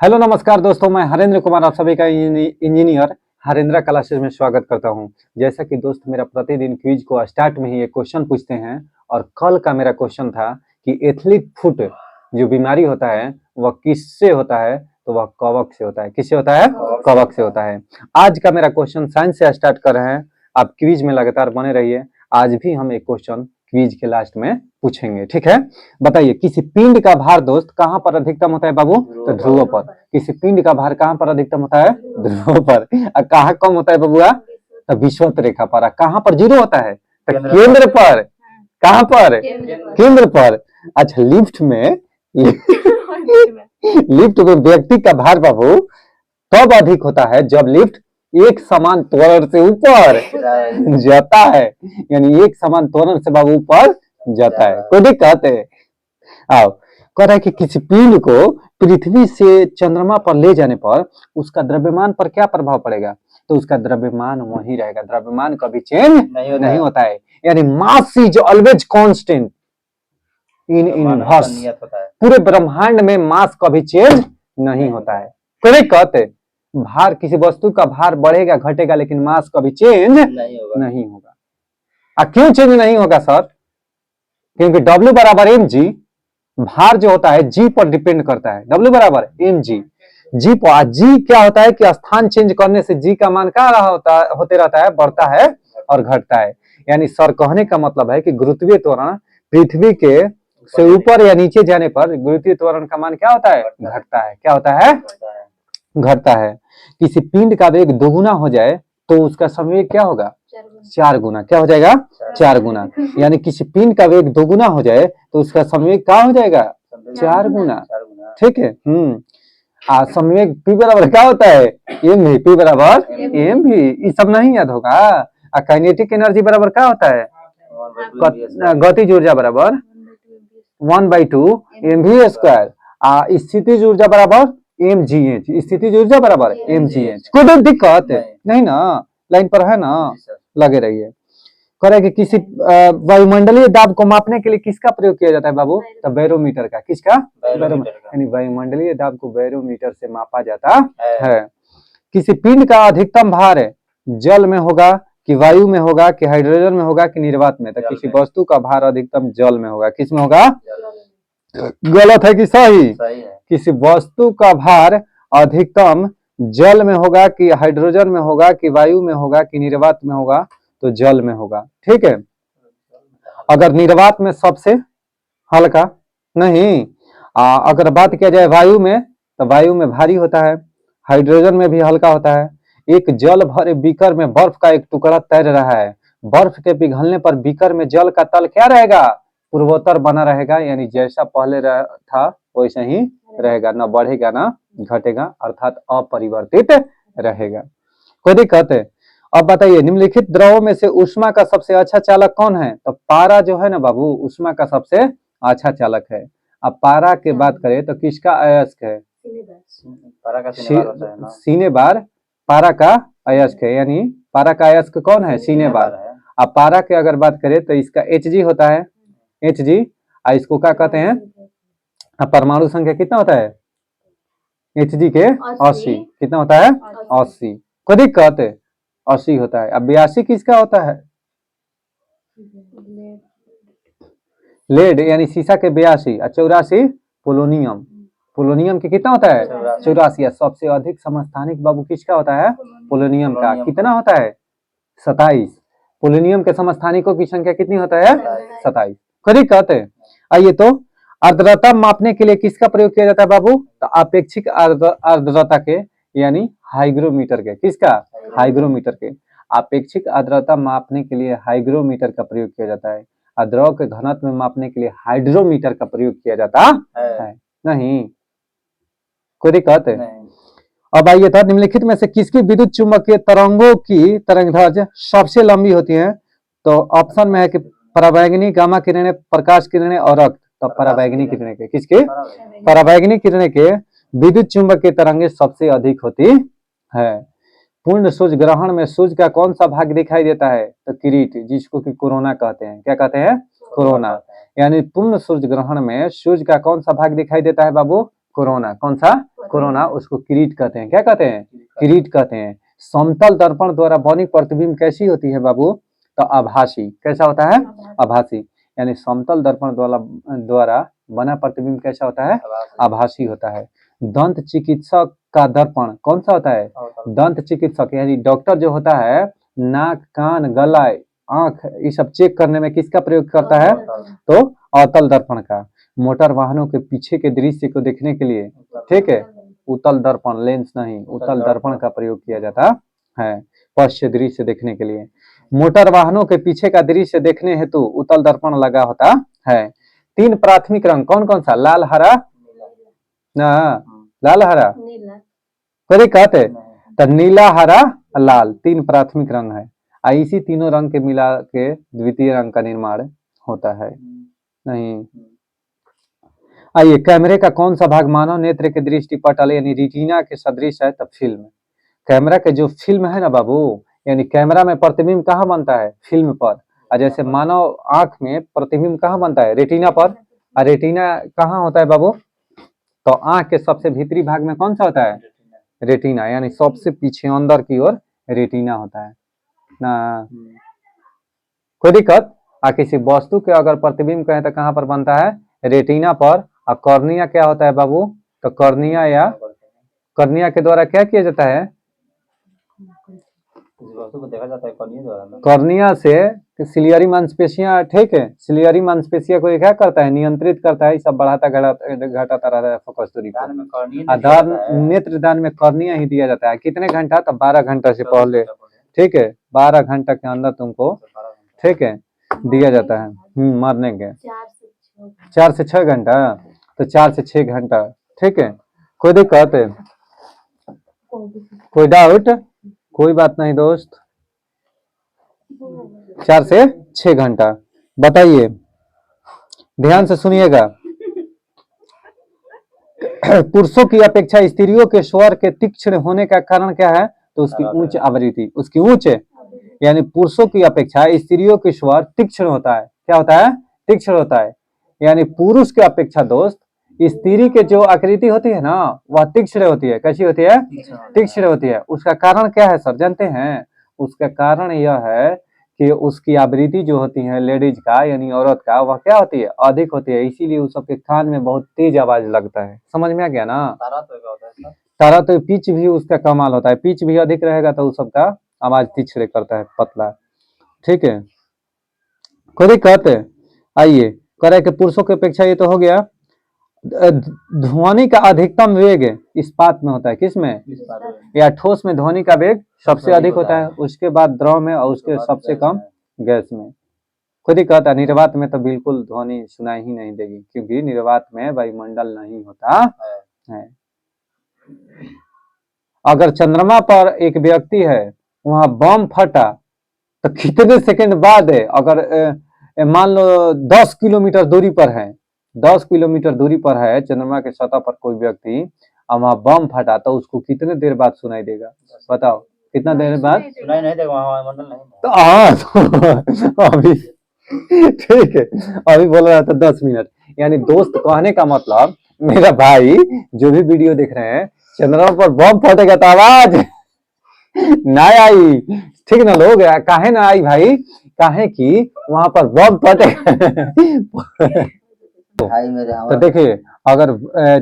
Hello नमस्कार दोस्तों, मैं हरेंद्र कुमार आप सभी का इंजीनियर हरेंद्र क्लासेस में स्वागत करता हूं। जैसा कि दोस्त मेरा प्रतिदिन क्विज को स्टार्ट में ही एक क्वेश्चन पूछते हैं और कल का मेरा क्वेश्चन था कि एथलीट फुट जो बीमारी होता है वह किससे होता है, तो वह कवक से होता है। किससे होता है? कवक से होता है। आज का मेरा क्वेश्चन साइंस से स्टार्ट कर रहे हैं। आप क्विज में लगातार बने रहिए। आज भी हम एक क्वेश्चन क्विज के लास्ट में पूछेंगे, ठीक है? बताइए, किसी पिंड का भार दोस्त कहाँ पर अधिकतम होता है बाबू? तो ध्रुव पर। किसी पिंड का भार कहाँ पर अधिकतम होता है? ध्रुव पर। और कहाँ कम होता है बबुआ? तो विषुवत रेखा पर। कहाँ पर जीरो होता है? तो केंद्र पर। कहाँ पर? केंद्र पर। अच्छा, लिफ्ट में लिफ्ट में व्यक्ति का भार बाबू तब अधिक होता है जब लिफ्ट एक समान त्वरण से ऊपर जाता है। यानी एक समान त्वरण से बाबू ऊपर जाता है। कोई दिक्कत है? आओ, कह रहा है कि किसी पिंड को पृथ्वी से चंद्रमा पर ले जाने पर उसका द्रव्यमान पर क्या प्रभाव पड़ेगा? तो उसका द्रव्यमान वही रहेगा। द्रव्यमान कभी चेंज नहीं होता है। यानी mass is always constant in universe. पूरे ब्रह्मांड में मास कभी चेंज नहीं होता है। कोई कहते भार, किसी वस्तु का भार बढ़ेगा घटेगा लेकिन मास कभी चेंज नहीं होगा। क्यों चेंज नहीं होगा सर? क्योंकि W बराबर एम जी, भार जो होता है जी पर डिपेंड करता है। W बराबर एम जी, जी पर। जी क्या होता है कि स्थान चेंज करने से जी का मान क्या होते रहता है? बढ़ता है और घटता है। यानी सर कहने का मतलब है कि गुरुत्वीय त्वरण पृथ्वी के से ऊपर या नीचे जाने पर गुरुत्वीय त्वरण का मान क्या होता है? घटता है। क्या होता है? घटता है। किसी पिंड का वेग दोगुना हो जाए तो उसका संवेग क्या होगा? 4 गुना। क्या हो जाएगा? 4 गुना। यानी किसी पिंड का वेग दोगुना हो जाए तो उसका संवेग क्या हो जाएगा? 4 गुना। ठीक है। संवेग P बराबर क्या होता है? एम भी। P बराबर एम भी। ये सब नहीं याद होगा। काइनेटिक एनर्जी बराबर क्या होता है? गतिज ऊर्जा बराबर 1/2 mv स्क्वायर। स्थितिज ऊर्जा बराबर mgh। स्थितिज ऊर्जा बराबर mgh। कोई दिक्कत नहीं ना? लाइन पर है ना? लगे रहिए। कह कि किसी वायुमंडलीय दाब को मापने के लिए किसका प्रयोग किया जाता है बाबू? तो बैरोमीटर का। किसका? यानी वायुमंडलीय दाब को बैरोमीटर से मापा जाता है। किसी पिंड का अधिकतम भार है जल में होगा कि वायु में होगा कि हाइड्रोजन में होगा कि निर्वात में? तो किसी वस्तु का भार अधिकतम जल में होगा। किस में होगा? गलत है कि सही? किसी वस्तु का भार अधिकतम जल में होगा कि हाइड्रोजन में होगा कि वायु में होगा कि निर्वात में होगा? तो जल में होगा। ठीक है। अगर निर्वात में सबसे हल्का नहीं, अगर बात किया जाए वायु में तो वायु में भारी होता है, हाइड्रोजन में भी हल्का होता है। एक जल भरे बीकर में बर्फ का एक टुकड़ा तैर रहा है। बर्फ के पिघलने पर बीकर में जल का तल क्या रहेगा? पूर्वोत्तर बना रहेगा। यानी जैसा पहले था वैसे ही रहेगा, ना बढ़ेगा ना घटेगा, अर्थात अपरिवर्तित रहेगा। कोई दिक्कत है? अब बताइए, निम्नलिखित द्रवों में से ऊष्मा का सबसे अच्छा चालक कौन है? तो पारा जो है ना बाबू, ऊष्मा का सबसे अच्छा चालक है। अब पारा के बात करें तो किसका अयस्क है? सीने बार पारा का अयस्क है। यानी पारा का अयस्क कौन है? सीने बार। अब पारा के अगर बात करें तो इसका Hg होता है। Hg। इसको क्या कहते हैं? परमाणु संख्या कितना होता है? Hg के 80। कितना होता है? 80। कोई दिक्कत है? 80 होता है। अब 82 किसका होता है? लेड यानी सीसा के 82। 84 पोलोनियम। पोलोनियम के कितना होता है? 84। सबसे अधिक समस्थानिक बाबू किसका होता है? पोलोनियम का। कितना होता है? 27। पोलोनियम के समस्थानिकों की संख्या कितनी होता है? 27। कोई दिक्कत है? आइए, तो आर्द्रता मापने के लिए किसका प्रयोग किया जाता है बाबू? तो अपेक्षिक आर्द्रता के यानी हाइग्रोमीटर के। किसका? हाइग्रोमीटर के। अपेक्षिक आर्द्रता मापने के लिए हाइग्रोमीटर का प्रयोग किया जाता है। द्रव के घनत्व में मापने के लिए हाइड्रोमीटर का प्रयोग किया जाता है। नहीं? कोई दिक्कत है? अब आइए, था निम्नलिखित में से किसकी विद्युत चुंबकीय तरंगों की तरंगदैर्घ्य सबसे लंबी होती है? तो ऑप्शन में है कि पराबैंगनी, गामा किरणें, प्रकाश किरणें और रक्त। तो पराबैंगनी किरणें के। किसके? पराबैंगनी किरणें के विद्युत चुंबकीय तरंगें सबसे अधिक होती है। पूर्ण सूर्य ग्रहण में सूर्य का कौन सा भाग दिखाई देता है? तो किरीट, जिसको कि कोरोना कहते हैं। क्या कहते हैं? कोरोना। यानी पूर्ण सूर्य ग्रहण में सूर्य का कौन सा भाग दिखाई देता है बाबू? कोरोना। कौन सा? कोरोना, उसको किरीट कहते हैं। क्या कहते हैं? किरीट कहते हैं। समतल दर्पण द्वारा बनी प्रतिबिंब कैसी होती है बाबू? तो आभासी। कैसा होता है? आभासी। यानी समतल दर्पण द्वारा बना प्रतिबिंब कैसा होता है? आभासी होता है। दंत चिकित्सक का दर्पण कौन सा होता है? दंत चिकित्सक यानी डॉक्टर जो होता है, नाक, कान, गला, आंख, ये सब चेक करने में किसका प्रयोग करता है? तो अवतल दर्पण का। मोटर वाहनों के पीछे के दृश्य को देखने के लिए, ठीक है, उत्तल दर्पण, लेंस नहीं, उत्तल दर्पण का प्रयोग किया जाता है पश्च दृश्य देखने के लिए। मोटर वाहनों के पीछे का दृश्य देखने हेतु उत्तल दर्पण लगा होता है। 3 प्राथमिक रंग कौन कौन सा? लाल, हरा, ना, लाल, हरा, कभी कहते तो नीला, हरा, लाल, 3 प्राथमिक रंग है। इसी तीनों रंग के मिला के द्वितीय रंग का निर्माण होता है। नहीं, आइए, कैमरे का कौन सा भाग मानव नेत्र के दृष्टि पटल यानी रेटिना के सदृश है? तब फिल्म। कैमरा के जो फिल्म है ना बाबू, यानी कैमरा में प्रतिबिंब कहाँ बनता है? फिल्म पर। और जैसे मानव आंख में प्रतिबिंब कहाँ बनता है? रेटिना पर। और रेटिना कहाँ होता है बाबू? तो आंख के सबसे भीतरी भाग में कौन सा होता है? रेटिना, यानी सबसे पीछे अंदर की ओर रेटिना होता है ना। कोई दिक्कत? किसी वस्तु के अगर प्रतिबिंब कहें तो कहाँ पर बनता है? रेटिना पर। और कॉर्निया क्या होता है बाबू? तो कॉर्निया या कॉर्निया के द्वारा क्या किया जाता है? वस्तु को देखा जाता है कॉर्निया से सिलियरी मांसपेशियां, ठीक है, सिलियरी मांसपेशिया को क्या करता है? नियंत्रित करता है। सब बढ़ाता घटाता रहता है फोकस दूरी पर। आधार नेत्रदान में कॉर्निया ही दिया जाता है। कितने घंटा? तो 12 घंटा से पहले, ठीक है, 12 घंटा के अंदर तुमको, ठीक है, दिया जाता है। मरने के 4 से 6 घंटा, तो 4 से 6 घंटा, ठीक है। कोई दिक्कत है? कोई डाउट? कोई बात नहीं दोस्त। 4 से 6 घंटा। बताइए, ध्यान से सुनिएगा। पुरुषों की अपेक्षा स्त्रियों के स्वर के तीक्ष्ण होने का कारण क्या है? तो उसकी उच्च आवृत्ति, उसकी उच्च, यानी पुरुषों की अपेक्षा स्त्रियों के स्वर तीक्ष्ण होता है। क्या होता है? तीक्ष्ण होता है। यानी पुरुष की अपेक्षा दोस्त स्त्री के जो आकृति होती है ना, वह तीक्ष्ण होती है। कैसी होती है? तीक्ष्ण होती है। उसका कारण क्या है सर, जानते हैं? उसका कारण यह है कि उसकी आवृत्ति जो होती है लेडीज का, यानी औरत का, वह क्या होती है? अधिक होती है। इसीलिए उस सबके कान में बहुत तेज आवाज लगता है। समझ में आ गया ना? तारा तो पिच भी उसका कमाल होता है। पिच भी अधिक रहेगा तो उस सबका आवाज तीक्ष्ण करता है, पतला, ठीक है। कोई दिक्कत? आइए, करे कि पुरुषों की अपेक्षा ये तो हो गया। ध्वनि का अधिकतम वेग इस्पात में होता है। किसमें? या ठोस में ध्वनि का वेग सबसे अधिक होता है, उसके बाद द्रव में, और उसके सबसे कम गैस में। खुद ही कहता है निर्वात में तो बिल्कुल ध्वनि सुनाई ही नहीं देगी, क्योंकि निर्वात में वायुमंडल नहीं होता है। अगर चंद्रमा पर एक व्यक्ति है, वहां बम फटा, तो कितने सेकंड बाद है? अगर मान लो 10 किलोमीटर दूरी पर है, 10 किलोमीटर दूरी पर है चंद्रमा के सतह पर कोई व्यक्ति, और वहां बम फटा, तो उसको कितने देर बाद सुनाई देगा? बताओ, कितना देर बाद सुनाई नहीं देगा? वहां मंडल नहीं। तो हाँ, अभी ठीक है, अभी बोल रहा था 10 मिनट। यानी दोस्त कहने का मतलब, मेरा भाई जो भी वीडियो देख रहे हैं, चंद्रमा पर बम फटेगा तो आवाज ना आई, ठीक ना लोग? काहे ना आई भाई? काहे कि वहां पर बम फटेगा। तो देखिए, अगर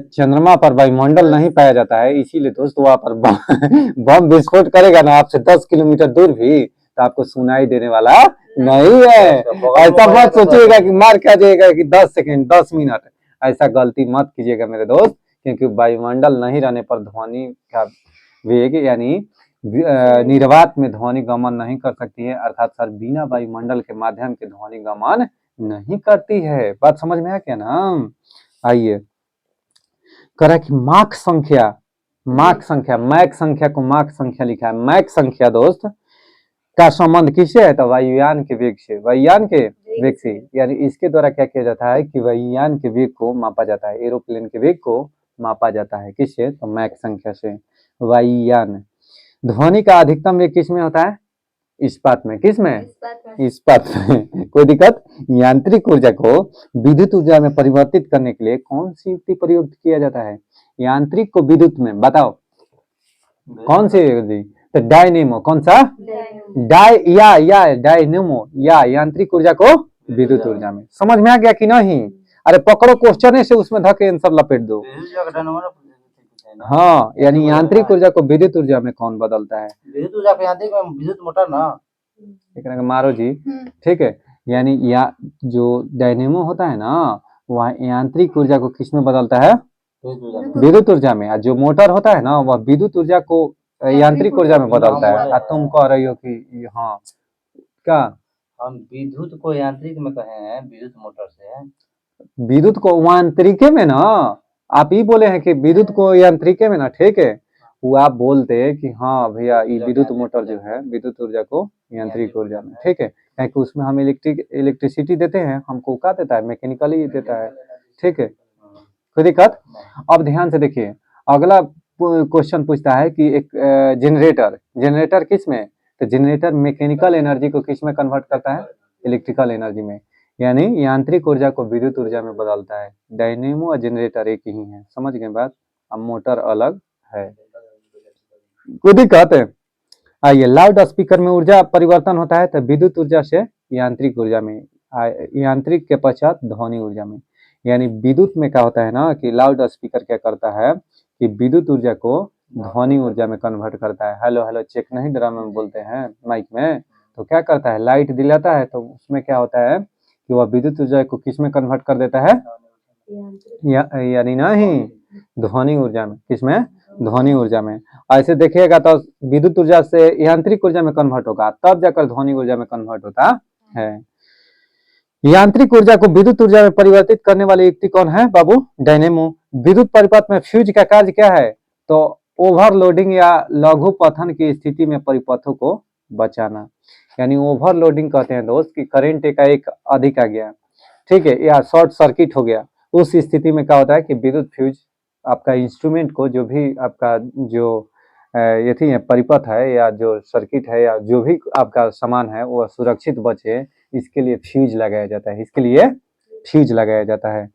चंद्रमा पर वायुमंडल नहीं पाया जाता है, इसीलिए दोस्त वहां पर बम विस्फोट करेगा ना आपसे 10 किलोमीटर दूर भी, तो आपको सुनाई देने वाला नहीं है। ऐसा मत सोचिएगा कि मार खा जाएगा कि 10 सेकंड 10 मिनट, ऐसा गलती मत कीजिएगा मेरे दोस्त, क्योंकि वायुमंडल नहीं रहने पर ध्वनि का वेग, यानी निर्वात में ध्वनि गमन नहीं कर सकती है, अर्थात सर बिना वायुमंडल के माध्यम के ध्वनि गमन नहीं करती है। बात समझ में है क्या ना? आइए, कह कि माक संख्या, मैक संख्या को माक संख्या लिखा है। मैक संख्या दोस्त का संबंध किससे है? तो वायुयान के वेग से, वायुयान के वेग से। यानी इसके द्वारा क्या किया जाता है कि वायुयान के वेग को मापा जाता है, एरोप्लेन के वेग को मापा जाता है। किससे? तो मैक संख्या से, वायुयान। ध्वनि का अधिकतम वेग किसमें होता है? इस्पात में। किसमें? इस्पात में। कोई दिक्कत? यांत्रिक ऊर्जा को विद्युत ऊर्जा में परिवर्तित करने के लिए कौन सी युक्ति प्रयोग किया जाता है? यांत्रिक को विद्युत में, बताओ कौन से जी? तो डायनेमो, कौन सा? डायनेमो या यांत्रिक ऊर्जा को विद्युत ऊर्जा में। समझ में आ गया कि नहीं? अरे पकड़ो क्वेश्चन से उसमें धके आंसर लपेट दो। हाँ, यानी यांत्रिक ऊर्जा को विद्युत ऊर्जा में कौन बदलता है? विद्युत ऊर्जा को यांत्रिक में विद्युत मोटर ना। एक मारो जी, ठीक है। यानी या जो डायनेमो होता है ना, वह यांत्रिक ऊर्जा को किस में बदलता है? विद्युत ऊर्जा में। जो मोटर होता है ना, वह विद्युत ऊर्जा को यांत्रिक ऊर्जा में बदलता है। तुम कह रही हो कि हाँ, क्या हम विद्युत को यांत्रिक में कहे हैं, विद्युत मोटर से विद्युत को यांत्रिक में ना, आप ही बोले हैं कि विद्युत को यांत्रिक में ना, ठीक है। वो आप बोलते हैं कि हाँ भैया ये विद्युत मोटर जो है विद्युत ऊर्जा को यांत्रिक ऊर्जा में, ठीक है। क्योंकि उसमें हम इलेक्ट्रिसिटी देते हैं, हमको क्या देता है? मैकेनिकली देता है, ठीक है, कोई दिक्कत? अब ध्यान से देखिए, अगला क्वेश्चन पूछता है कि एक जनरेटर किस में? तो जनरेटर मैकेनिकल एनर्जी को किस में कन्वर्ट करता है? इलेक्ट्रिकल एनर्जी में। यानी यांत्रिक ऊर्जा को विद्युत ऊर्जा में बदलता है। डायनेमो और जनरेटर एक ही है, समझ गए बात? अब मोटर अलग है, कोई दिक्कत है? आइए, लाउड स्पीकर में ऊर्जा परिवर्तन होता है तो विद्युत ऊर्जा से यांत्रिक ऊर्जा में, यांत्रिक के पश्चात ध्वनि ऊर्जा में। यानी विद्युत में क्या होता है ना कि लाउड स्पीकर क्या करता है कि विद्युत ऊर्जा को ध्वनि ऊर्जा में कन्वर्ट करता है। हेलो हेलो चेक नहीं ड्रामा में बोलते हैं माइक में, तो क्या करता है? लाइट दिलाता है तो उसमें क्या होता है कि वह विद्युत ऊर्जा को किस में कन्वर्ट कर देता है? यानी नहीं, ध्वनि ऊर्जा में। किसमें? ध्वनि ऊर्जा में। ऐसे देखिएगा तो विद्युत ऊर्जा से यांत्रिक ऊर्जा में कन्वर्ट होगा, तब जाकर ध्वनि ऊर्जा में कन्वर्ट होता है। यांत्रिक ऊर्जा को विद्युत ऊर्जा में परिवर्तित करने वाली युक्ति कौन है बाबू? डायनेमो। विद्युत परिपथ में फ्यूज का कार्य क्या है? तो ओवरलोडिंग या लघु पतन की स्थिति में परिपथों को बचाना। यानी ओवरलोडिंग कहते हैं दोस्त कि करंट एक अधिक आ गया, ठीक है, या शॉर्ट सर्किट हो गया, उस स्थिति में क्या होता है कि विद्युत फ्यूज आपका इंस्ट्रूमेंट को, जो भी आपका जो ये थी परिपथ है या जो सर्किट है या जो भी आपका सामान है वो सुरक्षित बचे, इसके लिए फ्यूज लगाया जाता है। इसके लिए फ्यूज लगाया जाता है।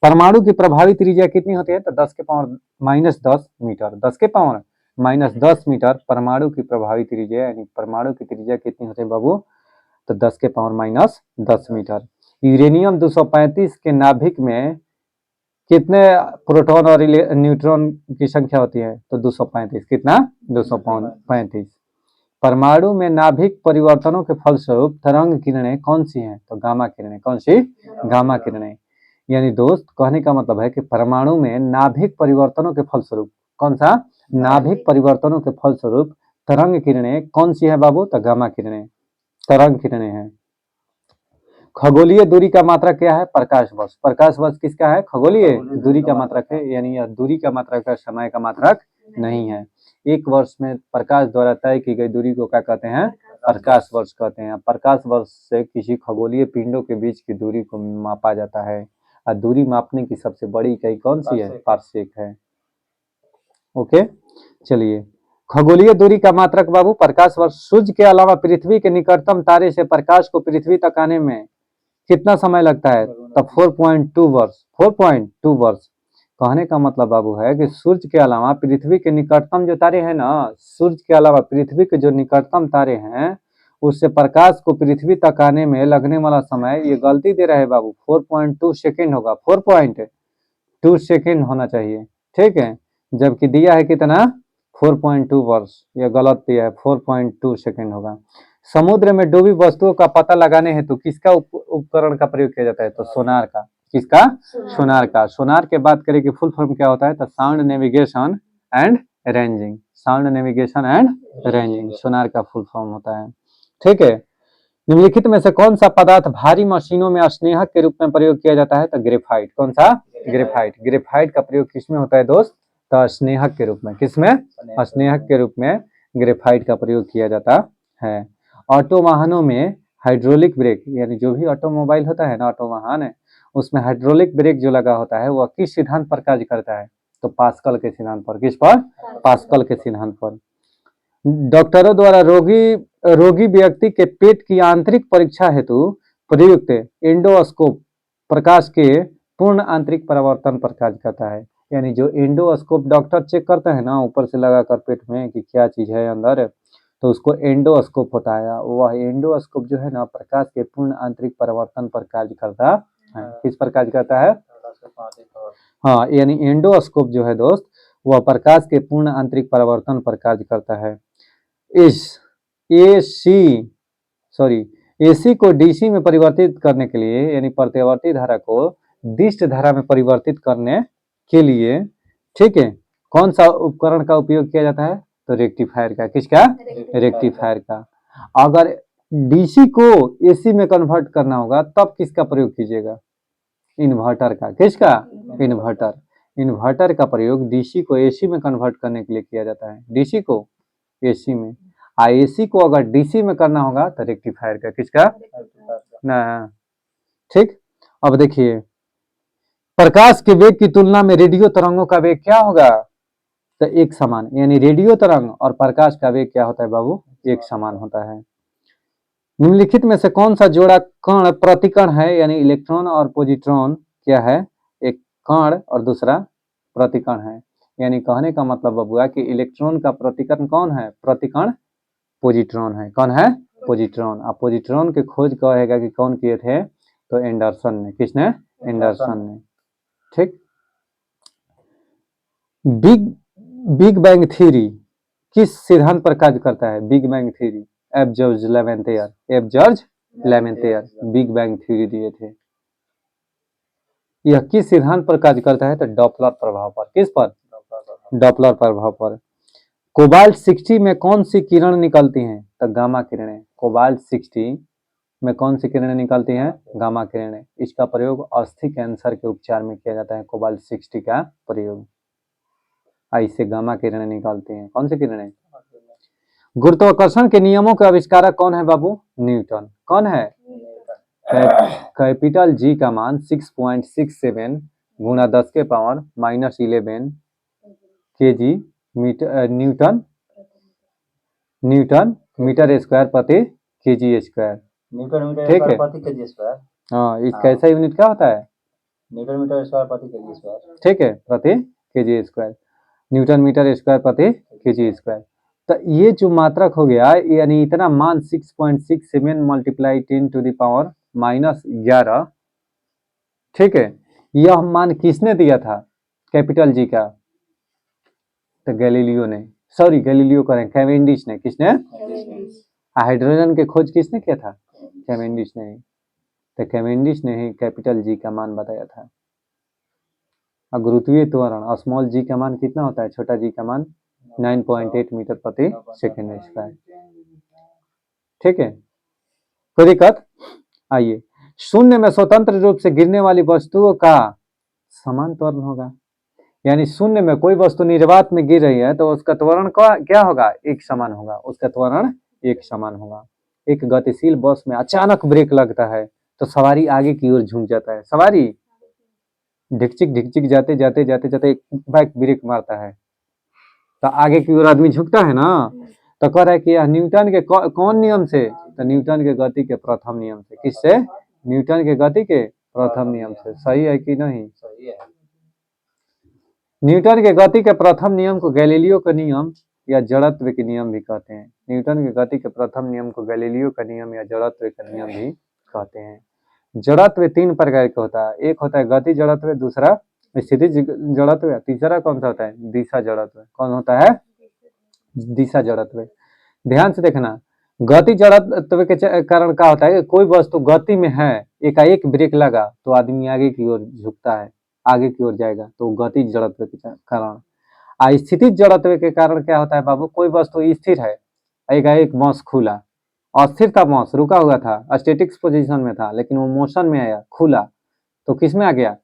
परमाणु की प्रभावी त्रिज्या कितनी होती है? तो 10 के पावर -10 मीटर। 10 के पावर -10 मीटर परमाणु की प्रभावी त्रिज्या। यानी परमाणु की त्रिज्या कितनी होती है बाबू? तो 10 के पावर -10 मीटर। यूरेनियम 235 के नाभिक में कितने प्रोटॉन और न्यूट्रॉन की संख्या होती है? तो 235। कितना? 235। परमाणु में नाभिक परिवर्तनों के फलस्वरूप तरंग किरणें कौन सी हैं? तो गामा किरणें। कौन सी? गामा किरणें। यानी दोस्त कहने का मतलब है कि परमाणु में नाभिक परिवर्तनों के फलस्वरूप, कौन सा? नाभिक परिवर्तनों के फलस्वरूप तरंग किरणें कौन सी है बाबू? तो गामा किरणें, तरंग किरणें हैं। खगोलीय दूरी का मात्रक क्या है? प्रकाश वर्ष। प्रकाश वर्ष किसका है? खगोलीय दूरी का मात्रक है। यानी यह दूरी का मात्रक है, समय का मात्रक नहीं है। एक वर्ष में प्रकाश द्वारा तय की गई दूरी को क्या कहते हैं? प्रकाश वर्ष कहते हैं। प्रकाश वर्ष से किसी खगोलीय पिंडों के बीच की दूरी को मापा जाता है। और दूरी मापने की सबसे बड़ी इकाई कौन सी है? पारसेक है। ओके, चलिए, खगोलीय दूरी का मात्रक बाबू प्रकाश वर्ष। सूर्य के अलावा पृथ्वी के निकटतम तारे से प्रकाश को पृथ्वी तक आने में कितना समय लगता है? तो 4.2 वर्ष। 4.2 वर्ष। कहने का मतलब बाबू है कि सूर्य के अलावा पृथ्वी के निकटतम जो तारे हैं ना, सूर्य के अलावा पृथ्वी के जो निकटतम तारे हैं, उससे प्रकाश को पृथ्वी तक आने में लगने वाला समय, ये गलती दे रहा है बाबू, 4.2 सेकेंड होगा। 4.2 सेकेंड होना चाहिए, ठीक है, जबकि दिया है कितना? 4.2 वर्ष। ये गलत दिया है, 4.2 सेकेंड होगा। समुद्र में डूबी वस्तुओं का पता लगाने हेतु किसका उपकरण का प्रयोग किया जाता है? तो सोनार का। किसका? सोनार का। सोनार के बात करें कि फुल फॉर्म क्या होता है? तो sound navigation and ranging. Sound navigation and ranging sonar का फुल फॉर्म होता है, ठीक है। निम्नलिखित में से कौन सा पदार्थ भारी मशीनों में स्नेहक के रूप में प्रयोग किया जाता है? तो ग्रेफाइट। कौन सा? ग्रेफाइट। ग्रेफाइट का प्रयोग किसमें होता है दोस्त? तो स्नेहक के रूप में। किसमें? स्नेहक के रूप में ग्रेफाइट का प्रयोग किया जाता है। ऑटो वाहनों में हाइड्रोलिक ब्रेक, यानी जो भी ऑटोमोबाइल होता है ना, ऑटो वाहन है, उसमें हाइड्रोलिक ब्रेक जो लगा होता है वह किस सिद्धांत पर कार्य करता है? तो पास्कल के सिद्धांत पर। किस पर? पास्कल के सिद्धांत पर। डॉक्टरों द्वारा रोगी व्यक्ति के पेट की आंतरिक परीक्षा हेतु प्रयुक्त एंडोस्कोप प्रकाश के पूर्ण आंतरिक परावर्तन पर कार्य करता है। यानी जो एंडोस्कोप डॉक्टर चेक करते हैं ना ऊपर से लगाकर पेट में कि क्या चीज है अंदर, तो उसको एंडोस्कोप होता है। वह एंडोस्कोप जो है ना प्रकाश के पूर्ण आंतरिक परिवर्तन पर कार्य करता है। किस पर कार्य करता है? हाँ, यानी एंडोस्कोप जो है दोस्त वह प्रकाश के पूर्ण आंतरिक परिवर्तन पर कार्य करता है। इस एसी सॉरी एसी को डीसी में परिवर्तित करने के लिए यानी प्रत्यावर्ती धारा को दिष्ट धारा में परिवर्तित करने के लिए, ठीक है, कौन सा उपकरण का उपयोग किया जाता है? तो रेक्टिफायर का। किसका? रेक्टिफायर का। अगर डीसी को एसी में कन्वर्ट करना होगा तब किसका प्रयोग कीजिएगा? इन्वर्टर का। किसका? इन्वर्टर। इन्वर्टर का प्रयोग डीसी को एसी में कन्वर्ट करने के लिए किया जाता है। डीसी को एसी में, एसी को अगर डीसी में करना होगा तो रेक्टिफायर का। किसका? ना। ठीक। अब देखिए प्रकाश के वेग की तुलना में रेडियो तरंगों का वेग क्या होगा? तो एक समान, यानी रेडियो तरंग और प्रकाश का वेग क्या होता है बाबू? एक समान होता है। निम्नलिखित में से कौन सा जोड़ा कण प्रतिकण है? यानी इलेक्ट्रॉन और पॉजिट्रॉन क्या है? एक कण और दूसरा प्रतिकण है। यानी कहने का मतलब बबुआ कि इलेक्ट्रॉन का प्रतिकण कौन है? प्रतिकण पॉजिट्रॉन है। कौन है? पॉजिट्रॉन। अब पॉजिट्रॉन की खोज कहेगा कि कौन किए थे? तो एंडरसन ने। किसने? एंडरसन ने। ठीक। बिग बैंग थ्योरी किस सिद्धांत पर कार्य करता है? बिग बैंग थ्योरी एफ George Lemaitre big bang theory दिए थे। यह किस सिद्धांत पर कार्य करता है? तो डॉपलर प्रभाव पर। किस पर? डॉपलर प्रभाव पर। कोबाल्ट 60 में कौन सी किरण निकलती हैं? तो गामा किरणें। कोबाल्ट 60 में कौन सी किरणें निकलती हैं? गामा किरणें। इसका प्रयोग अस्थि कैंसर के उपचार में किया जाता है। कोबाल्ट 60 का प्रयोग। इससे गामा किरणें निकलती हैं। कौन सी किरणें? गुरुत्वाकर्षण के नियमों का आविष्कारक कौन है बाबू? न्यूटन। कौन है? कैपिटल जी का मान 6.67 गुणा 10 के power -11 KG newton metre square प्रति केजी स्क्वायर। न्यूटन मीटर ठीक है। स्क्वायर प्रति केजी स्क्वायर। हाँ, इसका ऐसा यूनिट क्या होता है? न्यूटन मीटर स्क्वायर प्रति केजी स्क्वायर। ठीक है, प्रति KG square. Newton metre square प्रति केजी स्क्वायर। तो ये जो मात्रक हो गया यानी इतना मान 6.67 मल्टीप्लाई 10 टू द पावर -11, ठीक है, यह मान किसने दिया था? कैपिटल जी का। तो गैलीलियो ने, सॉरी गैलीलियो करें, कैवेंडिश ने। किसने? हाइड्रोजन के खोज किसने किया था? कैवेंडिश ने। तो कैवेंडिश ने ही कैपिटल जी का मान बताया था। और गुरुत्वीय त्वरण स्मॉल जी का मान कितना होता है? छोटा जी का मान 9.8 मीटर प्रति सेकेंड स्क्वायर। ठीक है, कोई दिक्कत? आइए, शून्य में स्वतंत्र रूप से गिरने वाली वस्तुओं का समान त्वरण होगा। यानी शून्य में कोई वस्तु निर्वात में गिर रही है तो उसका त्वरण क्या होगा? एक समान होगा। उसका त्वरण एक समान होगा। एक गतिशील बस में अचानक ब्रेक लगता है तो सवारी आगे की ओर झुक जाता है। सवारी ढिकचिक जाते जाते जाते जाते बाइक ब्रेक मारता है तो आगे की ओर आदमी झुकता है ना। तो कह रहा है कि यह न्यूटन के कौन नियम से? तो न्यूटन के गति के प्रथम नियम से। किससे? न्यूटन के गति के प्रथम नियम से। सही है कि नहीं? सही है। न्यूटन के गति के प्रथम नियम को गैलीलियो का नियम या जड़त्व के नियम भी कहते हैं। न्यूटन के गति के प्रथम नियम को गैलीलियो का नियम या जड़त्व का नियम भी कहते हैं। जड़त्व 3 प्रकार का होता है। एक होता है गति जड़त्व, दूसरा स्थिति जड़त्व, तीसरा कौन सा होता है? दिशा जड़त्व। कौन होता है? दिशा जड़त्व। ध्यान से देखना, गति जड़त्व के कारण क्या होता है कि कोई वस्तु गति में है, एकाएक ब्रेक लगा तो आदमी आगे की ओर झुकता है, आगे की ओर जाएगा, तो गति जड़त्व के कारण। स्थिति जड़त्व के कारण क्या होता है बाबू? कोई वस्तु स्थिर है, एकाएक बॉस खुला, अस्थिर था बॉस, रुका हुआ था, स्टैटिक्स पोजीशन में था, लेकिन वो मोशन में आया, खुला, तो किस में आ गया?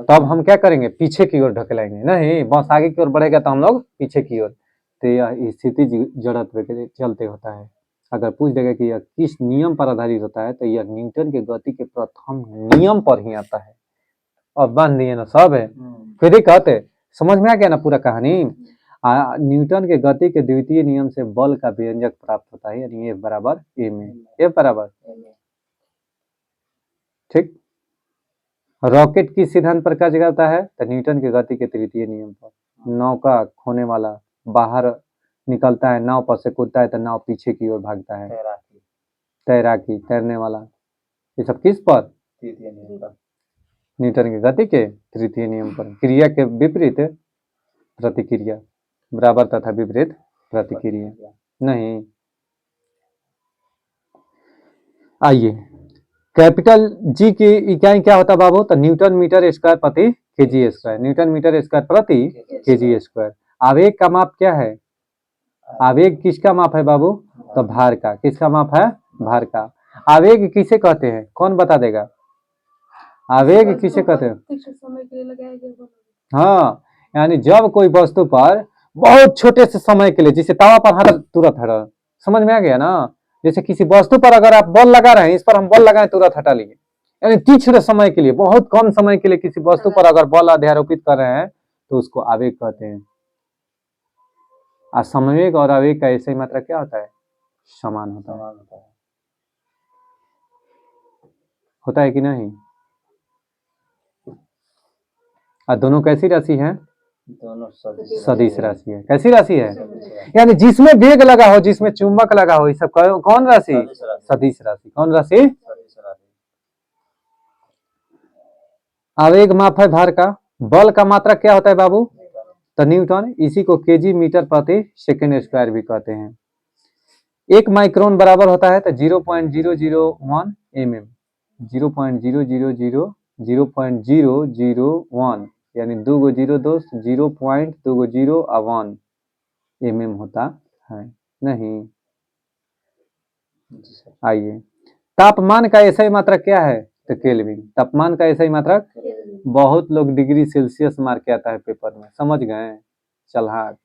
तब हम क्या करेंगे? पीछे की ओर ढकेलेंगे। नहीं, बॉस आगे की ओर बढ़ेगा तो हम लोग पीछे की ओर। तो यह स्थिति जड़त्व के चलते होता है। अगर पूछ देगा कि यह किस नियम पर आधारित होता है तो यह न्यूटन के गति के प्रथम नियम पर ही आता है। अब बांध दिए ना सब है। फिर कहते समझ में आ गया ना पूरा कहानी? न्यूटन के गति के द्वितीय नियम से बल का व्यंजक प्राप्त होता है, यानी F बराबर m। F बराबर, ठीक। रॉकेट किस सिद्धांत पर कार्य करता है? तो न्यूटन के गति के तृतीय नियम पर। नौका खोने वाला बाहर निकलता है, नाव पर से कूदता है तो नाव पीछे की ओर भागता है। तैराकी तैराकी, तैरने वाला, ये सब किस पर? तृतीय नियम पर। न्यूटन के गति के तृतीय नियम पर। क्रिया के विपरीत प्रतिक्रिया, बराबर तथा विपरीत प्रतिक्रिया नहीं। आइए, कैपिटल जी की इकाई क्या होता है बाबू? तो न्यूटन मीटर स्क्वायर प्रति KG square. Newton metre square प्रति केजी स्क्वायर। आवेग का माप क्या है? आवेग किसका माप है बाबू? तो भार का। किसका माप है? भार का। आवेग किसे कहते हैं? कौन बता देगा? आवेग किसे कहते हैं? हाँ, यानी जब कोई वस्तु पर बहुत छोटे से समय के लिए, जिसे तावा पर हटा तुरंत हटा, समझ में आ गया ना? जैसे किसी वस्तु पर अगर आप बॉल लगा रहे हैं, इस पर हम बॉल लगाएं तुरंत हटा लिए, यानी तीक्ष्ण समय के लिए, बहुत कम समय के लिए किसी वस्तु पर अगर बॉल अध्यारोपित कर रहे हैं तो उसको आवेग कहते हैं। असमवेग और आवेग का ऐसे ही मात्रा क्या होता है? समान होता है। होता है कि नहीं? और दोनों कैसी राशि है? दोनों सदिश राशि है। कैसी राशि है? यानी जिसमें वेग लगा हो, जिसमें चुंबक लगा हो, ये सब कौन राशि? सदिश राशि। कौन राशि? आवेग माप है भार का। बल का मात्रा क्या होता है बाबू? तो न्यूटन। इसी को केजी मीटर प्रति सेकेंड स्क्वायर भी कहते हैं। 1 माइक्रोन बराबर होता है तो 0.001 mm। 0.000 यानी 2 गो 0 2 0.201 mm होता है नहीं। आइए, तापमान का ऐसा ही मात्रक क्या है? तो केल्विन। तापमान का ऐसा ही मात्रक, बहुत लोग डिग्री सेल्सियस मार के आता है पेपर में, समझ गए? चलहाक,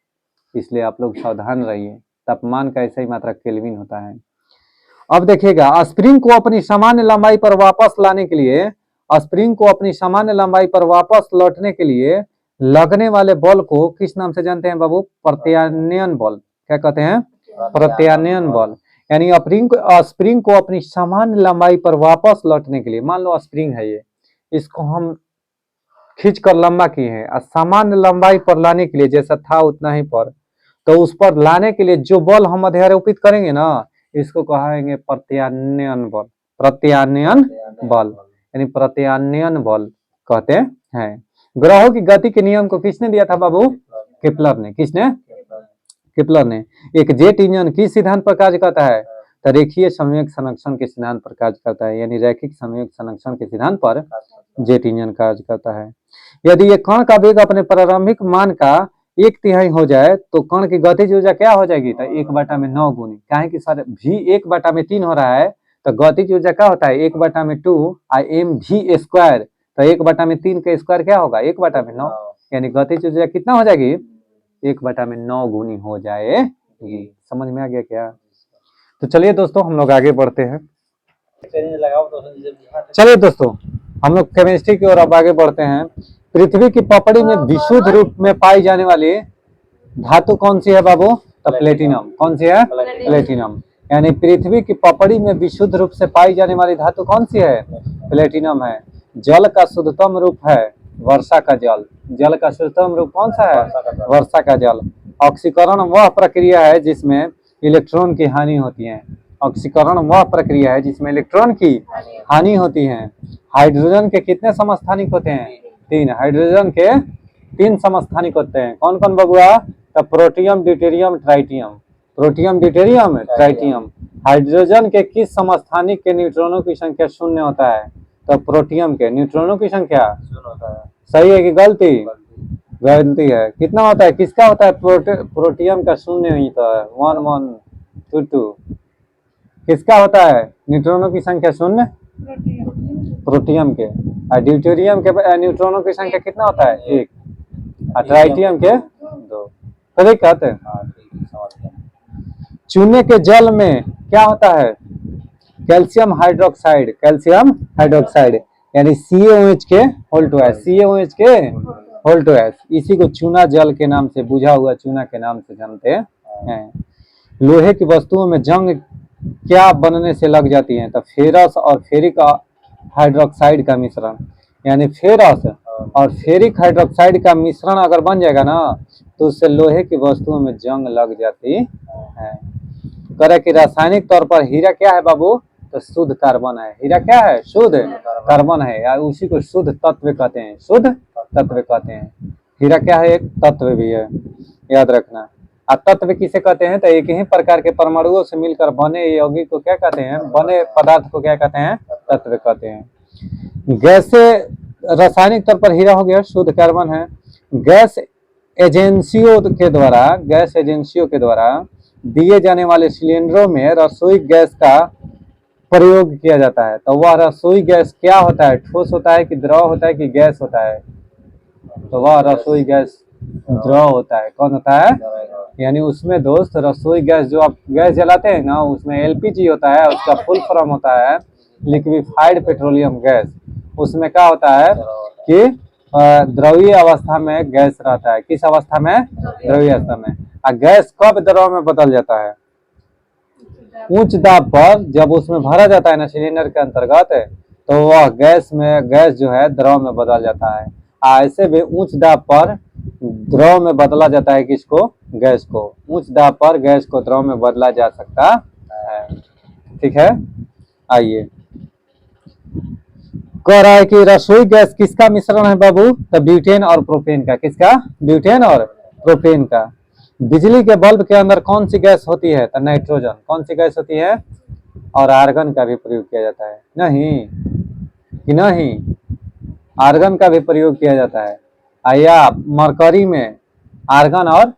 इसलिए आप लोग सावधान रहिए। तापमान का ऐसा ही मात्रक केल्विन होता है। अब देखिएगा, स्प्रिंग को अपनी सामान्य लंबाई पर वापस लाने के लिए, स्प्रिंग को अपनी सामान्य लंबाई पर वापस लौटने के लिए लगने वाले बल को किस नाम से जानते हैं बाबू? प्रत्यानयन बल। क्या कहते हैं? प्रत्यानयन बल। यानी स्प्रिंग को अपनी सामान्य लंबाई पर वापस लौटने के लिए, मान लो स्प्रिंग है ये, इसको हम खींच कर लंबा किए हैं और सामान्य लंबाई पर लाने के लिए, जैसा था उतना ही पर, तो उस पर लाने के लिए जो बल हम अध्यारोपित करेंगे ना, इसको कहेंगे प्रत्यानयन बल। प्रत्यानयन बल यानी प्रत्यानयन बल कहते हैं। ग्रहों की गति के नियम को किसने दिया था बाबू? केपलर ने। किसने? केपलर ने। एक जेट इंजन किस सिद्धांत पर कार्य करता है? तो रेखीय संवेग संरक्षण के सिद्धांत पर कार्य करता है, यानी रैखिक संवेग संरक्षण के सिद्धांत पर जेट इंजन कार्य करता है। यदि ये कण का वेग अपने प्रारंभिक मान का 1/3 हो जाए तो कण की गतिज ऊर्जा क्या हो जाएगी? तो 1/9 गुनी। काहे कि सर v 1/3 हो रहा है तो गतिज ऊर्जा क्या होता है? 1/2 m v स्क्वायर। तो 1/3 का स्क्वायर क्या होगा? 1/9, यानी गतिज ऊर्जा कितना हो जाएगी? 1/9 गुनी हो जाएगी। समझ में आ गया क्या? तो चलिए दोस्तों, हम लोग आगे बढ़ते हैं। चलिए दोस्तों, हम लोग केमिस्ट्री की ओर अब आगे बढ़ते हैं। पृथ्वी की पपड़ी में विशुद्ध रूप में पाई जाने वाली धातु कौन सी है बाबू? तो प्लेटिनम। कौन सी है? प्लेटिनम। यानी पृथ्वी की पपड़ी में विशुद्ध रूप से पाई जाने वाली धातु कौन सी है? प्लेटिनम है। जल का शुद्धतम रूप है वर्षा का जल। जल का शुद्धतम रूप कौन सा है? वर्षा का जल। ऑक्सीकरण वह प्रक्रिया है जिसमें इलेक्ट्रॉन की हानि होती है। ऑक्सीकरण वह प्रक्रिया है जिसमें इलेक्ट्रॉन की हानि होती है। हाइड्रोजन के कितने समस्थानिक होते हैं? 3। हाइड्रोजन के 3 समस्थानिक होते हैं। कौन कौन बबुआ? तो protium, deuterium, tritium. Protium, deuterium, tritium. Hydrogen के किस समस्थानिक के न्यूट्रॉनों की संख्या 0 होता है? तो प्रोटियम के न्यूट्रॉनों की संख्या 0 होता है। सही है कि गलती? गलती है। कितना होता है? किसका होता है? प्रोटियम का 0 ही तो है, 1 1 2 2। किसका होता है न्यूट्रॉनों की संख्या 0? प्रोटियम के। और ड्यूटेरियम के न्यूट्रॉनों की संख्या कितना होता है? 1। और ट्राइटियम के 2। सही कहते हैं। चूने के जल में क्या होता है? Calcium hydroxide. कैल्शियम हाइड्रोक्साइड यानी CaOH के होल टू एस। CaOH के होल टू एस। इसी को चूना जल के नाम से, बुझा हुआ चूना के नाम से जानते हैं। लोहे की वस्तुओं में जंग क्या बनने से लग जाती है? तो फेरस और फेरिक हाइड्रोक्साइड का मिश्रण। यानी फेरस और फेरिक हाइड्रोक्साइड का मिश्रण अगर बन जाएगा ना तो उससे लोहे की वस्तुओं में जंग लग जाती है। कह कि रासायनिक तौर पर हीरा क्या है बाबू, तो शुद्ध कार्बन है। हीरा क्या है, शुद्ध कार्बन है, या उसी को शुद्ध तत्व कहते हैं, शुद्ध तत्व कहते हैं। हीरा क्या है, एक तत्व भी है, याद रखना। और तत्व किसे कहते हैं, तो एक ही प्रकार के परमाणुओं से मिलकर बने यौगिक को क्या कहते हैं, बने पदार्थ को क्या कहते हैं, तत्व कहते हैं। गैस से रासायनिक तौर पर हीरा हो गया, शुद्ध कार्बन है। गैस एजेंसियों के द्वारा दिए जाने वाले सिलेंडरों में रसोई गैस का प्रयोग किया जाता है। तो वह रसोई गैस क्या होता है, ठोस होता है कि द्रव होता है कि गैस होता है, तो वह रसोई गैस द्रव होता है। कौन होता है, यानी उसमें दोस्त रसोई गैस जो आप गैस जलाते हैं ना, उसमें एलपीजी होता है, उसका फुल फॉर्म होता है लिक्विफाइड पेट्रोलियम गैस। उसमें क्या होता है कि द्रवीय अवस्था में गैस रहता है। किस अवस्था में, द्रवीय अवस्था में। और गैस कब द्रव में बदल जाता है, उच्च दाब पर जब उसमें भरा जाता है ना सिलेंडर के अंतर्गत, तो वह गैस जो है द्रव में बदल जाता है। ऐसे भी उच्च दाब पर द्रव में बदला जाता है, किसको, गैस को। उच्च दाब पर गैस को द्रव में बदला जा सकता है। ठीक है, आइए। कह रहा है कि रसोई गैस किसका मिश्रण है बाबू, तो ब्यूटेन और प्रोपेन का। किसका, ब्यूटेन और प्रोपेन का। बिजली के बल्ब के अंदर कौन सी गैस होती है, तो नाइट्रोजन। कौन सी गैस होती है, और आर्गन का भी प्रयोग किया जाता है, नहीं कि नहीं, आर्गन का भी प्रयोग किया जाता है। या मरकरी में आर्गन और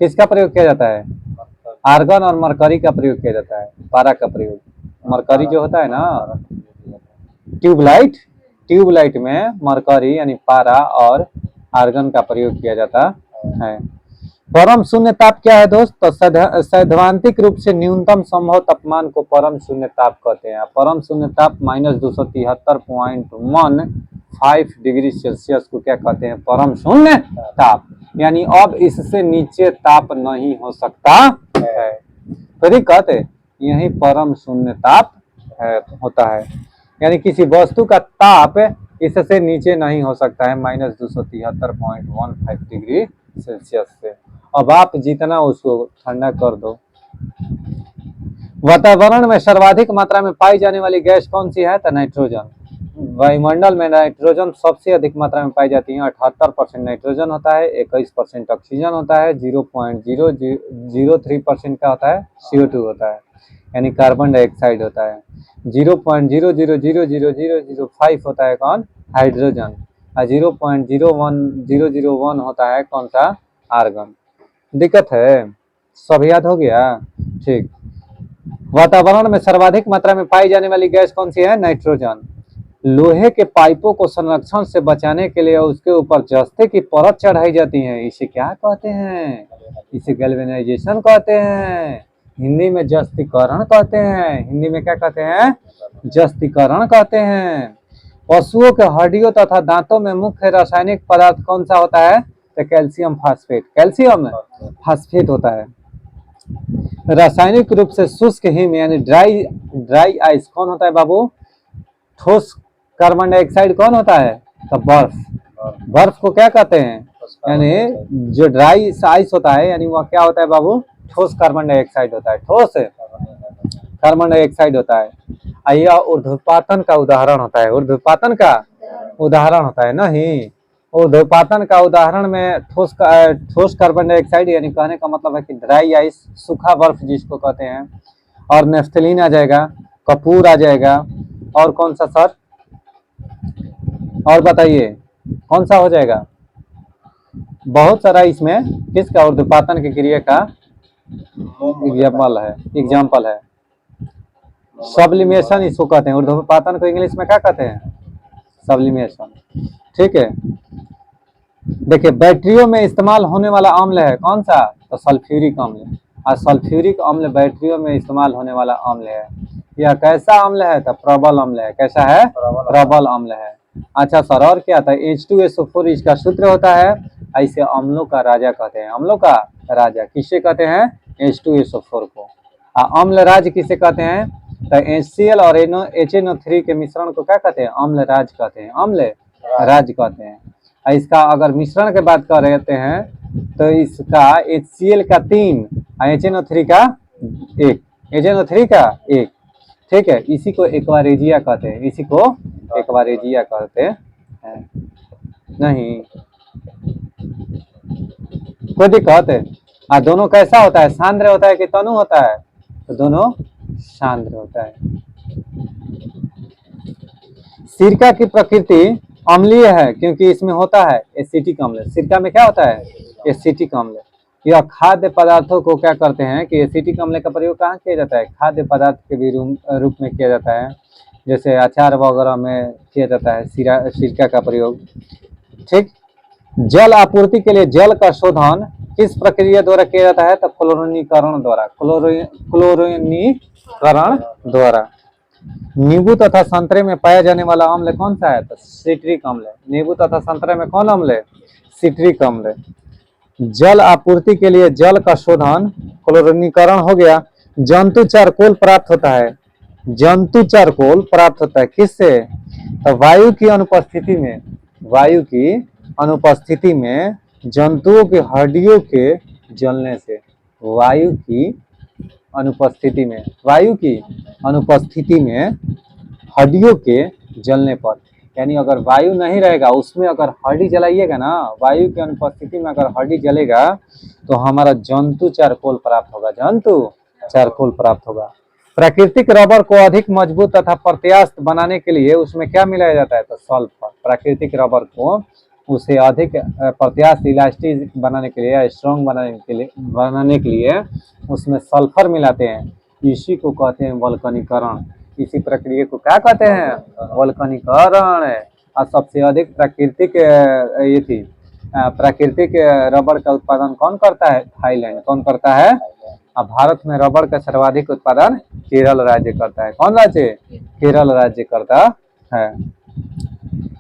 किसका प्रयोग किया जाता है, आर्गन और मरकरी का प्रयोग किया जाता है, पारा का प्रयोग। मरकरी जो होता है ना, ट्यूबलाइट में मरकरी यानी पारा और आर्गन का प्रयोग किया जाता है। परम शून्य ताप क्या है दोस्त, तो सैद्धांतिक रूप से न्यूनतम संभव तापमान को परम शून्य ताप कहते हैं। परम शून्य ताप -273.15 डिग्री सेल्सियस को क्या कहते हैं, परम शून्य ताप। यानी अब इससे नीचे ताप नहीं हो सकता है, तो कहते यही परम शून्य ताप होता है। यानी किसी वस्तु का ताप इससे नीचे नहीं हो सकता है, -273.15 डिग्री सेल्सियस से। अब आप जितना उसको ठंडा कर दो। वातावरण में सर्वाधिक मात्रा में पाई जाने वाली गैस कौन सी है, तो नाइट्रोजन। वायुमंडल में नाइट्रोजन सबसे अधिक मात्रा में पाई जाती है। 78% नाइट्रोजन होता है, 21% ऑक्सीजन होता है, 0.003% का होता है CO2 होता है, यानी कार्बन डाइऑक्साइड होता है। 0.000005 होता है कौन, हाइड्रोजन। और 0.01001 होता है कौन सा, आर्गन। दिक्कत है, सब याद हो गया, ठीक। वातावरण में सर्वाधिक मात्रा में पाई जाने वाली गैस कौन सी है, नाइट्रोजन। लोहे के पाइपों को संरक्षण से बचाने के लिए उसके ऊपर जस्ते की परत चढ़ाई जाती है। इसे क्या कहते हैं, इसे गैल्वेनाइजेशन कहते हैं, हिंदी में जस्तीकरण कहते हैं। हिंदी में क्या कहते हैं, जस्तीकरण कहते हैं। पशुओं के हड्डियों तथा दांतों में मुख्य रासायनिक पदार्थ कौन सा होता है, तो कैल्शियम फास्फेट होता है। रासायनिक रूप से शुष्क हिम यानी ड्राई आइस कौन होता है बाबू, ठोस कार्बन डाइऑक्साइड कौन होता है, तो बर्फ को क्या कहते हैं, यानी जो ड्राई आइस होता है यानी वह क्या होता है बाबू, ठोस कार्बन डाइऑक्साइड होता है, ठोस कार्बन डाइऑक्साइड होता है। यह ऊर्ध्वपातन का उदाहरण होता है, ऊर्ध्वपातन का उदाहरण होता है, नहीं ऊर्ध्वपातन का उदाहरण में ठोस कार्बन डाइऑक्साइड, यानी कहने का मतलब है कि ड्राई आइस, सूखा बर्फ जिसको कहते हैं, और नेफ्थलीन आ जाएगा, कपूर आ जाएगा, और कौन सा सर, और बताइए कौन सा हो जाएगा, बहुत सारा इसमें किसका, ऊर्ध्वपातन की क्रिया का एग्जाम्पल है। सब्लिमेशन इसको कहते हैं, ऊर्ध्वपातन को इंग्लिश में क्या कहते हैं, सब्लिमेशन। ठीक है, देखिए बैटरियों में इस्तेमाल होने वाला अम्ल है कौन सा, तो सल्फ्यूरिक अम्ल। और सल्फ्यूरिक अम्ल बैटरियों में इस्तेमाल होने वाला अम्ल है। यह कैसा अम्ल है, तो प्रबल अम्ल है। कैसा है, प्रबल अम्ल है। अच्छा सर, और क्या था, H2SO4 इसका सूत्र होता है। ऐसे अम्लों का राजा कहते हैं, अम्लों का राजा किसे कहते हैं, H2SO4 को। अम्ल राज किसे कहते हैं, तो HCl और HNO3 के मिश्रण को क्या कहते हैं? अम्ल राज कहते हैं, अम्ल राज कहते हैं। और इसका अगर मिश्रण की बात कर रहे हैं तो इसका HCl का 3 और HNO3 का 1, HNO3 का 1, ठीक है। इसी को एक्वारेजिया कहते हैं, इसी को एक्वारेजिया कहते हैं। नहीं कोई दिक्कत है? दोनों कैसा होता है? सांद्र होता है कि तनु होता है? तो दोनों सांद्र होता है। सिरका की प्रकृति अम्लीय है क्योंकि इसमें होता है एसिटिक अम्ल। सिरका में क्या होता है? एसिटिक अम्ल। यह खाद्य पदार्थों को क्या करते हैं कि एसिटिक अम्ल का प्रयोग कहाँ किया जाता है? खाद्य पदार्थ के भी रूप में किया जाता है, जैसे अचार वगैरह में किया जाता है सिरका का प्रयोग, ठीक। जल आपूर्ति के लिए जल का शोधन किस प्रक्रिया द्वारा किया जाता है? तो क्लोरीनीकरण द्वारा, क्लोरीनीकरण द्वारा। नींबू तथा संतरे में पाया जाने वाला अम्ल कौन सा है? तो सिट्रिक अम्ल। नींबू तथा संतरे में कौन अम्ल है? सिट्रिक अम्ल। जल आपूर्ति के लिए जल का शोधन क्लोरीनीकरण हो गया। जंतु चारकोल प्राप्त होता है, जंतु चारकोल प्राप्त होता है किससे? तो वायु की अनुपस्थिति में, वायु की अनुपस्थिति में जंतुओं की हड्डियों के जलने से, वायु की अनुपस्थिति में, वायु की अनुपस्थिति में हड्डियों के जलने पर, यानी अगर वायु नहीं रहेगा उसमें अगर हड्डी जलाइएगा ना, वायु की अनुपस्थिति में अगर हड्डी जलेगा तो हमारा जंतु चारकोल प्राप्त होगा, जंतु चारकोल प्राप्त होगा। प्राकृतिक रबर को अधिक मजबूत तथा प्रत्यास्थ बनाने के लिए उसमें क्या मिलाया जाता है? तो सल्फर। प्राकृतिक रबर को उसे अधिक प्रत्यास्थ इलास्टिक बनाने के लिए, स्ट्रॉन्ग बनाने के लिए उसमें सल्फर मिलाते हैं। इसी को कहते हैं वल्कनीकरण। इसी प्रक्रिया को क्या कहते हैं? वल्कनीकरण। और सबसे अधिक प्राकृतिक रबर का उत्पादन कौन करता है? थाईलैंड। कौन करता है? अब भारत में रबर का सर्वाधिक उत्पादन केरल राज्य करता है। कौन राज्य? केरल राज्य करता है।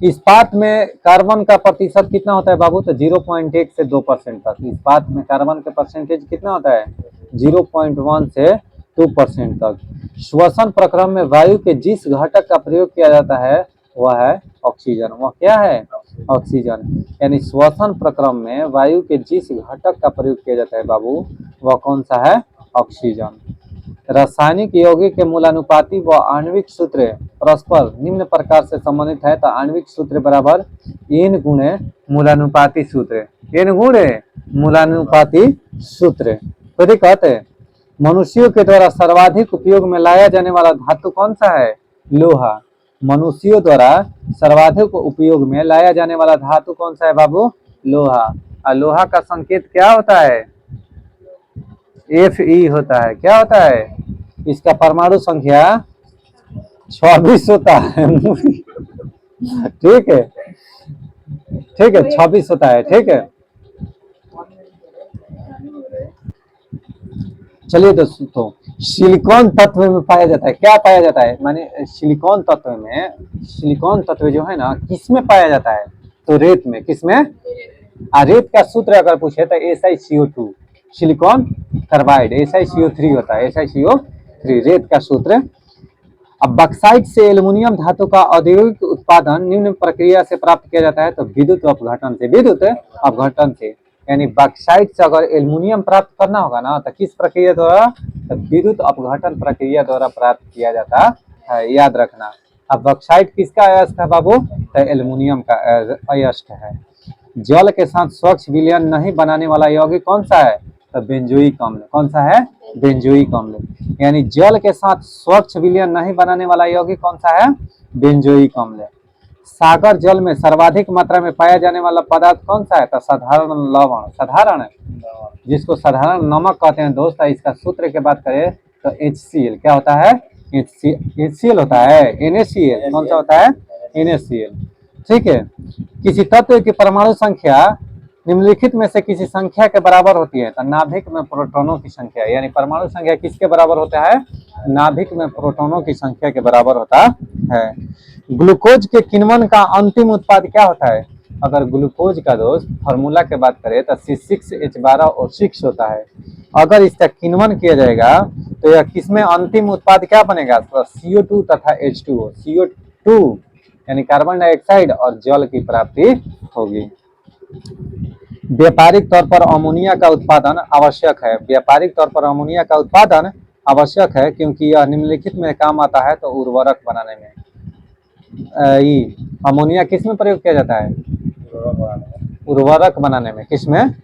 इस्पात में कार्बन का प्रतिशत कितना होता है बाबू? तो 0.1 से 2% तक। इस्पात में कार्बन का परसेंटेज कितना होता है? 0.1 से 2% तक। श्वसन प्रक्रिया में वायु के जिस घटक का प्रयोग किया जाता है वह है ऑक्सीजन। वह क्या है? ऑक्सीजन। यानी श्वसन प्रक्रिया में वायु के जिस घटक का प्रयोग किया जाता है बाबू वह कौन सा है? ऑक्सीजन। रासायनिक यौगिक के मूलानुपाती व आणविक सूत्र परस्पर निम्न प्रकार से संबंधित है। तो आणविक सूत्र बराबर N गुणे मूलानुपाती सूत्र, N गुणे मूलानुपाती सूत्र। तो दिक्कत है। मनुष्यों के द्वारा सर्वाधिक उपयोग में लाया जाने वाला धातु कौन सा है? लोहा। मनुष्यों द्वारा सर्वाधिक उपयोग में लाया जाने वाला धातु कौन सा है बाबू? लोहा। और लोहा का संकेत क्या होता है? Fe होता है। क्या होता है? इसका परमाणु संख्या 26 होता है। ठीक है, ठीक है, 26 होता है। ठीक है, चलिए दोस्तों, सिलिकॉन तत्व में पाया जाता है। क्या पाया जाता है? माने सिलिकॉन तत्व में, सिलिकॉन तत्व जो है ना किसमें पाया जाता है? तो रेत में। किसमें? रेत का सूत्र अगर पूछे तो SiCO2, सिलिकॉन कार्बाइड। SiCO3 होता है, SiCO3 रेत का सूत्र। अब बक्साइट से एल्युमिनियम धातु का औद्योगिक उत्पादन निम्न प्रक्रिया से प्राप्त किया जाता है। तो विद्युत अपघटन से, विद्युत अपघटन से। यानी बक्साइट से अगर एल्युमिनियम प्राप्त करना होगा ना तो किस प्रक्रिया द्वारा? तो विद्युत अपघटन प्रक्रिया द्वारा प्राप्त किया जाता है, याद रखना। अब बक्साइट किसका अयस्क है बाबू? तो एल्युमिनियम का अयस्क है। जल के साथ स्वच्छ विलयन नहीं बनाने वाला यौगिक कौन सा है? तो बेंजोइक अम्ल। कौन सा है? बेंजोइक अम्ल। यानी जल के साथ स्वच्छ विलयन नहीं बनाने वाला यौगिक कौन सा है? बेंजोइक अम्ल। सागर जल में सर्वाधिक मात्रा में पाया जाने वाला पदार्थ कौन सा है? तो साधारण लवण। साधारण, जिसको साधारण नमक कहते हैं दोस्त। इसका सूत्र की बात करें तो HCl। क्या होता है? HCl होता है। NaCl कौन सा होता है? NaCl। ठीक है। किसी तत्व की परमाणु संख्या निम्नलिखित में से किसी संख्या के बराबर होती है। तो नाभिक में प्रोटॉनों की संख्या, यानी परमाणु संख्या किसके बराबर होता है? नाभिक में प्रोटॉनों की संख्या के बराबर होता है। ग्लूकोज के किण्वन का अंतिम उत्पाद क्या होता है? अगर ग्लूकोज का दोस्त फॉर्मूला के बात करें तो C6H12O6 होता है। अगर इसका किण्वन किया जाएगा तो यह किसमें अंतिम उत्पाद क्या बनेगा? तो CO2 तथा H2O। CO2 यानी कार्बन डाइऑक्साइड और जल की प्राप्ति होगी। व्यापारिक तौर पर अमोनिया का उत्पादन आवश्यक है। व्यापारिक तौर पर अमोनिया का उत्पादन आवश्यक है क्योंकि यह निम्नलिखित में काम आता है। तो उर्वरक बनाने में अमोनिया किस में प्रयोग किया जाता है? उर्वरक बनाने में। किसमें?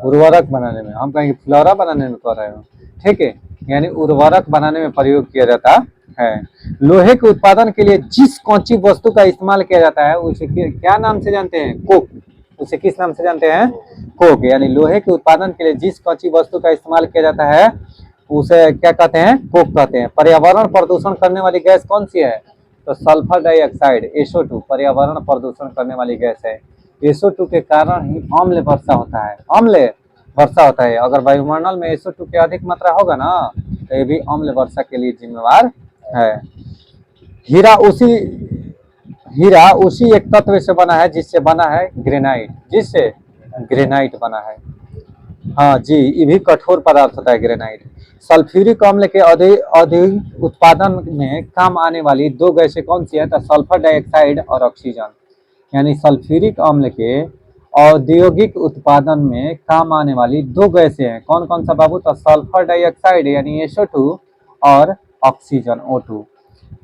उर्वरक बनाने में। हम कहेंगे फ्लोरा बनाने में कर रहे हो, ठीक है, यानी उर्वरक बनाने में प्रयोग किया जाता है। लोहे के उत्पादन के लिए जिस कौची वस्तु का इस्तेमाल किया जाता है उसे क्या नाम से जानते हैं? कोक। उसे किस नाम से जानते हैं? कोक। यानी लोहे के उत्पादन के लिए जिस कौची वस्तु का इस्तेमाल किया जाता है उसे क्या कहते हैं? कोक कहते हैं। पर्यावरण प्रदूषण करने वाली गैस कौन सी है? तो सल्फर डाइऑक्साइड SO2 पर्यावरण प्रदूषण करने वाली गैस है। SO2 के कारण ही अम्ल वर्षा होता है। अम्ल वर्षा होता है। अगर वायुमंडल में SO2 की अधिक मात्रा होगा ना तो ये भी अम्ल वर्षा के लिए जिम्मेवार है। हीरा उसी एक तत्व से बना है जिससे बना है ग्रेनाइट। जिससे ग्रेनाइट बना है। हाँ जी, ये भी कठोर पदार्थ होता है ग्रेनाइट। सल्फ्यूरिक अम्ल के अधिक उत्पादन में काम आने वाली दो गैसें कौन सी है? तो सल्फर डाइऑक्साइड और ऑक्सीजन। यानी सल्फ्यूरिक अम्ल के औद्योगिक उत्पादन में काम आने वाली दो गैसें हैं। कौन कौन सा बाबू? तो सल्फर डाइऑक्साइड यानी SO2 और ऑक्सीजन O2।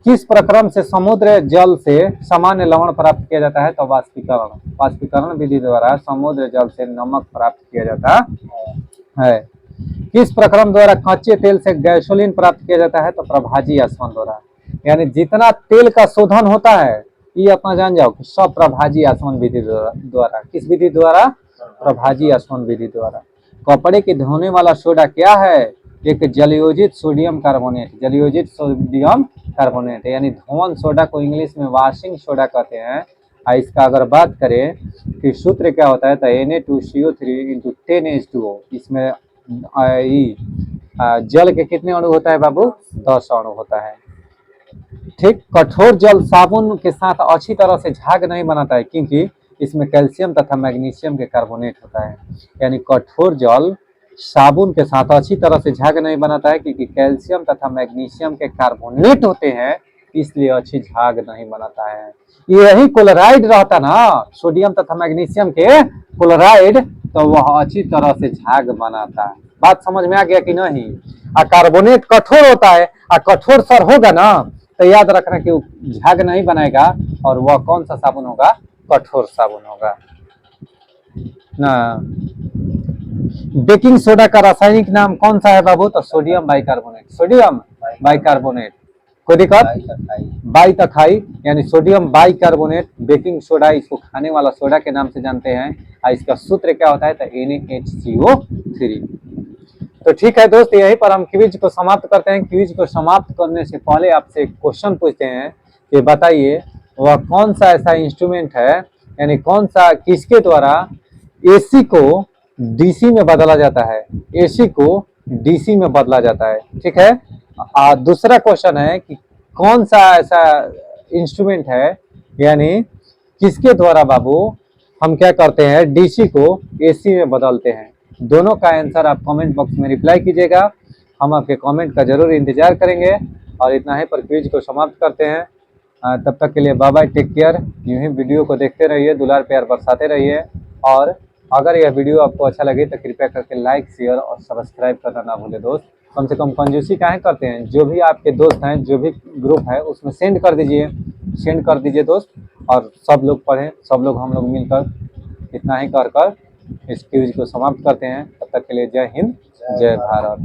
किस प्रक्रम से समुद्र जल से सामान्य लवण प्राप्त किया जाता है? तो वाष्पीकरण। वाष्पीकरण विधि द्वारा समुद्र जल से नमक प्राप्त किया जाता है। किस प्रक्रम द्वारा कच्चे तेल से गैसोलीन प्राप्त किया जाता है? तो प्रभाजी आसवन द्वारा। यानी जितना तेल का शोधन होता है ये अपना जान जाओ कि सब प्रभाजी आसवन विधि द्वारा। किस विधि द्वारा? प्रभाजी आसवन विधि द्वारा। कपड़े के धोने वाला सोडा क्या है? एक जलयोजित सोडियम कार्बोनेट। जलयोजित सोडियम कार्बोनेट यानी धोवन सोडा को इंग्लिश में वॉशिंग सोडा कहते हैं। इसका अगर बात करें कि सूत्र क्या होता है तो Na2CO3 × 10H2O। इसमें जल के कितने अणु होता है बाबू? 10 अणु होता है। ठीक। कठोर जल साबुन के साथ अच्छी तरह से झाग नहीं बनाता है क्योंकि इसमें कैल्शियम तथा मैग्नीशियम के कार्बोनेट होता है। यानी कठोर जल साबुन के साथ अच्छी तरह से झाग नहीं बनाता है क्योंकि कैल्शियम तथा मैग्नीशियम के कार्बोनेट होते हैं, इसलिए अच्छी झाग नहीं बनाता है। यही क्लोराइड रहता ना, सोडियम तथा मैग्नीशियम के क्लोराइड, तो वह अच्छी तरह से झाग बनाता है। बात समझ में आ गया कि नहीं? कार्बोनेट कठोर होता है कठोर सर होगा ना तो याद रखना कि झाग नहीं बनाएगा और वह कौन सा साबुन होगा? कठोर साबुन होगा ना। बेकिंग सोडा का रासायनिक नाम कौन सा है बाबू? तो सोडियम बाइकार्बोनेट। Sodium bicarbonate. कोई दिक्कत? बाइकार्बोनेट यानी सोडियम बाइकार्बोनेट बेकिंग सोडा, इसको खाने वाला सोडा के नाम से जानते हैं। और इसका सूत्र क्या होता है? तो NaHCO3। तो ठीक है दोस्त, यहीं पर हम क्विज को समाप्त करते हैं। क्विज को समाप्त करने से पहले आपसे एक क्वेश्चन पूछते हैं कि बताइए वह कौन सा ऐसा इंस्ट्रूमेंट है, यानी कौन सा, किसके द्वारा AC को DC में बदला जाता है? AC को DC में बदला जाता है। ठीक है। दूसरा क्वेश्चन है कि कौन सा ऐसा इंस्ट्रूमेंट है, यानी किसके द्वारा बाबू हम क्या करते हैं? DC को AC में बदलते हैं। दोनों का आंसर आप कमेंट बॉक्स में रिप्लाई कीजिएगा। हम आपके कमेंट का जरूर इंतजार करेंगे। और इतना ही पर क्विज को समाप्त करते हैं। तब तक के लिए बाय बाय, टेक केयर। यूं ही वीडियो को देखते रहिए, दुलार प्यार बरसाते रहिए। और अगर यह वीडियो आपको अच्छा लगे तो कृपया करके लाइक, शेयर और सब्सक्राइब करना ना भूले दोस्त। कम से कम कंजूसी काहे करते हैं? जो भी आपके दोस्त हैं, जो भी ग्रुप है उसमें सेंड कर दीजिए दोस्त। और सब लोग पढ़ें, सब लोग हम लोग मिलकर। इतना ही कर इस क्विज को समाप्त करते हैं। तब तक के लिए जय हिंद, जय भारत।